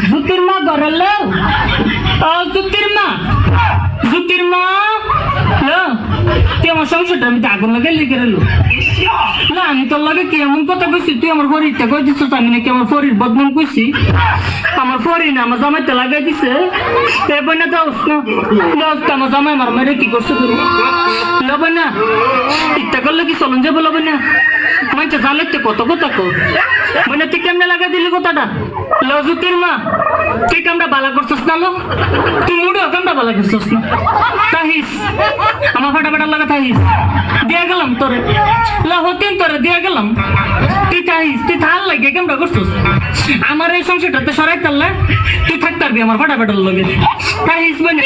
জুতির মা ঘরের লোক ও জুতির মা তুই আমার সংসারটা আমি আগুন লাগে লিখে রেলো না আমি তোর লাগে কি এমন কথা কইছি তুই আমার শরীরটা কই দিচ্ছ আমি নাকি আমার শরীর বদনাম কইছি আমার শরীর না আমার জামাইতে লাগাই দিছে এবার না দোস্ত আমার জামাই আমার মেরে কি করছে লবে না ইচ্ছা করলে কি চলন যাবো লবে না মানছে জালেতে কত কথা কো মানে তুই কেমনে লাগাই দিলি কথাটা লজুতির মা তুই কামটা বালা করছিস না লো তুই মুড়ে কামটা বালা করছিস না তাহিস আমার ফাটা লাগা তাহিস দিয়া গেলাম তোরে হতেন তোরে দিয়া গেলাম তুই তাহিস তুই থাল লাগে কামটা করছিস আমার এই সংসারটাতে সরাই তাল্লা তুই থাকতে পারবি আমার ফাটা লগে তাহিস মানে